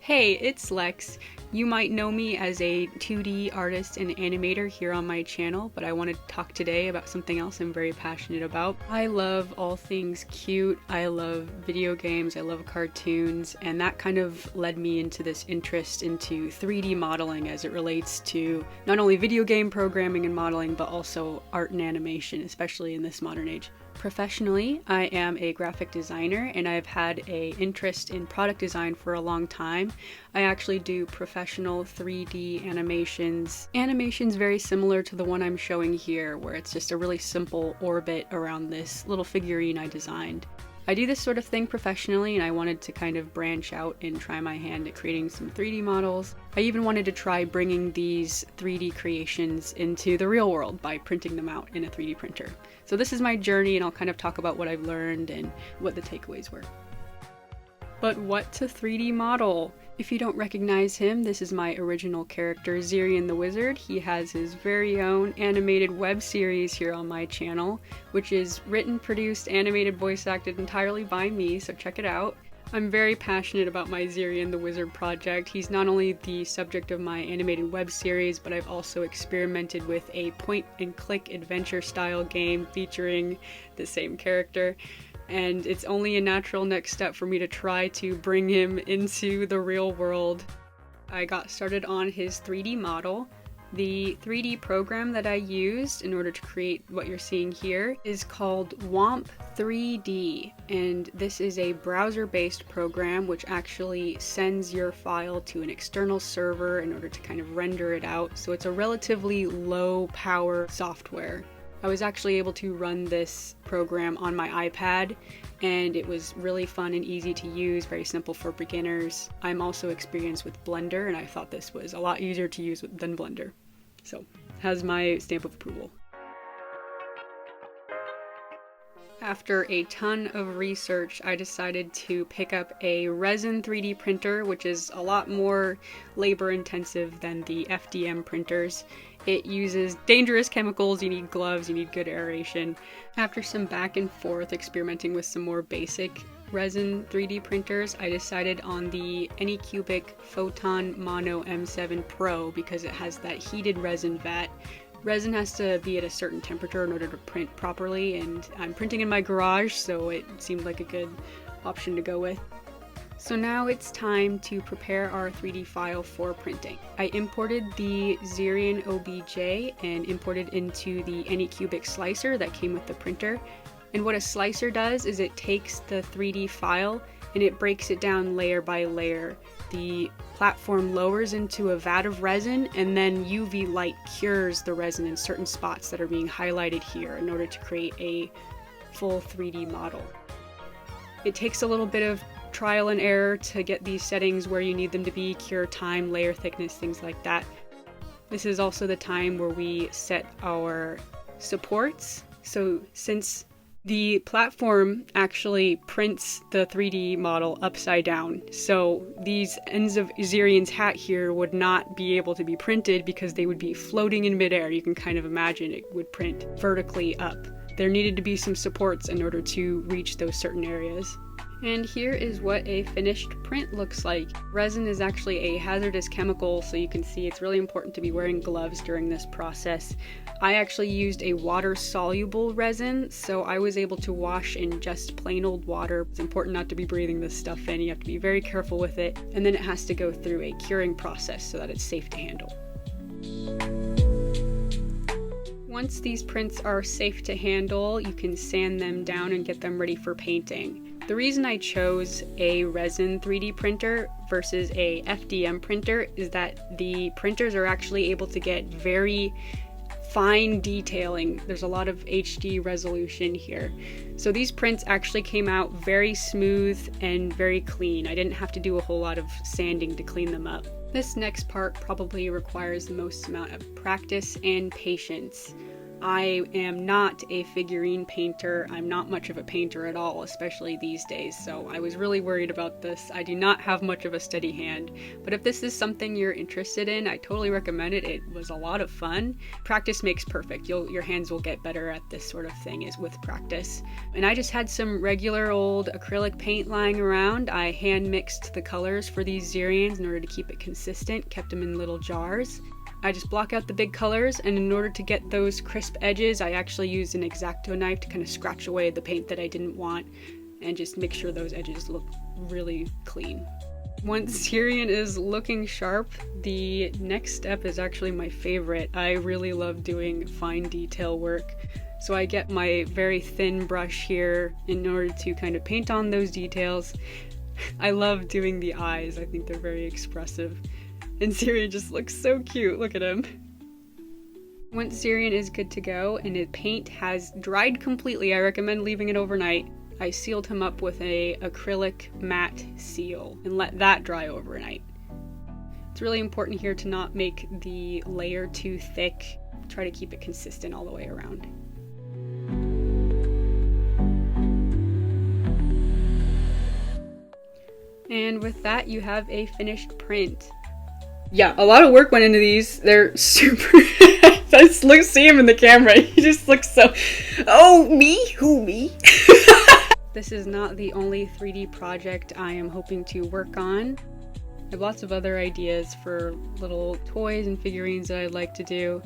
Hey, it's Lex. You might know me as a 2D artist and animator here on my channel, but I wanted to talk today about something else I'm very passionate about. I love all things cute, I love video games, I love cartoons, and that kind of led me into this interest into 3D modeling as it relates to not only video game programming and modeling, but also art and animation, especially in this modern age. Professionally, I am a graphic designer and I've had an interest in product design for a long time. I actually do professional 3D animations. Animations very similar to the one I'm showing here, where it's just a really simple orbit around this little figurine I designed. I do this sort of thing professionally and I wanted to kind of branch out and try my hand at creating some 3D models. I even wanted to try bringing these 3D creations into the real world by printing them out in a 3D printer. So this is my journey and I'll kind of talk about what I've learned and what the takeaways were. But what to 3D model? If you don't recognize him, this is my original character, Zerian the Wizard. He has his very own animated web series here on my channel, which is written, produced, animated, voice acted entirely by me, so check it out. I'm very passionate about my Zerian the Wizard project. He's not only the subject of my animated web series, but I've also experimented with a point-and-click adventure-style game featuring the same character. And it's only a natural next step for me to try to bring him into the real world. I got started on his 3D model. The 3D program that I used in order to create what you're seeing here is called WOMP 3D, and this is a browser-based program which actually sends your file to an external server in order to kind of render it out, so it's a relatively low-power software. I was actually able to run this program on my iPad, and it was really fun and easy to use, very simple for beginners. I'm also experienced with Blender, and I thought this was a lot easier to use than Blender. So, has my stamp of approval. After a ton of research, I decided to pick up a resin 3D printer, which is a lot more labor intensive than the FDM printers. It uses dangerous chemicals, you need gloves, you need good aeration. After some back and forth experimenting with some more basic resin 3D printers, I decided on the Anycubic Photon Mono M7 Pro because it has that heated resin vat. Resin has to be at a certain temperature in order to print properly, and I'm printing in my garage, so it seemed like a good option to go with. So now it's time to prepare our 3D file for printing. I imported the Zerian OBJ and imported into the Anycubic slicer that came with the printer. And what a slicer does is it takes the 3D file and it breaks it down layer by layer. The platform lowers into a vat of resin, and then UV light cures the resin in certain spots that are being highlighted here in order to create a full 3D model. It takes a little bit of trial and error to get these settings where you need them to be, cure time, layer thickness, things like that. This is also the time where we set our supports. So since the platform actually prints the 3D model upside down, so these ends of Zerian's hat here would not be able to be printed because they would be floating in midair. You can kind of imagine it would print vertically up. There needed to be some supports in order to reach those certain areas. And here is what a finished print looks like. Resin is actually a hazardous chemical, so you can see it's really important to be wearing gloves during this process. I actually used a water-soluble resin, so I was able to wash in just plain old water. It's important not to be breathing this stuff in. You have to be very careful with it, and then it has to go through a curing process so that it's safe to handle. Once these prints are safe to handle, you can sand them down and get them ready for painting. The reason I chose a resin 3D printer versus a FDM printer is that the printers are actually able to get very fine detailing. There's a lot of HD resolution here. So these prints actually came out very smooth and very clean. I didn't have to do a whole lot of sanding to clean them up. This next part probably requires the most amount of practice and patience. I am not a figurine painter. I'm not much of a painter at all, especially these days, so I was really worried about this. I do not have much of a steady hand, but if this is something you're interested in, I totally recommend it. It was a lot of fun. Practice makes perfect. Your hands will get better at this sort of thing is with practice. And I just had some regular old acrylic paint lying around. I hand mixed the colors for these Zerians in order to keep it consistent, kept them in little jars. I just block out the big colors, and in order to get those crisp edges, I actually used an X-Acto knife to kind of scratch away the paint that I didn't want and just make sure those edges look really clean. Once Zerian is looking sharp, the next step is actually my favorite. I really love doing fine detail work. So I get my very thin brush here in order to kind of paint on those details. I love doing the eyes. I think they're very expressive. And Zerian just looks so cute, look at him. Once Zerian is good to go and his paint has dried completely, I recommend leaving it overnight. I sealed him up with a acrylic matte seal and let that dry overnight. It's really important here to not make the layer too thick. Try to keep it consistent all the way around. And with that, you have a finished print. Yeah, a lot of work went into these. They're super... I just see him in the camera. He just looks so... Oh, me? Who, me? This is not the only 3D project I am hoping to work on. I have lots of other ideas for little toys and figurines that I'd like to do.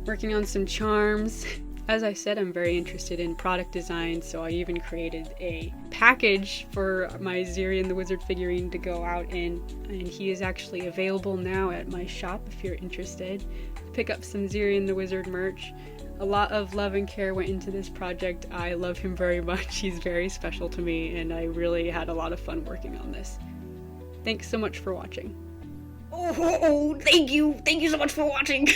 Working on some charms. As I said, I'm very interested in product design, so I even created a package for my Zerian the Wizard figurine to go out in, and he is actually available now at my shop if you're interested. Pick up some Zerian the Wizard merch. A lot of love and care went into this project. I love him very much. He's very special to me, and I really had a lot of fun working on this. Thanks so much for watching. Oh, thank you so much for watching.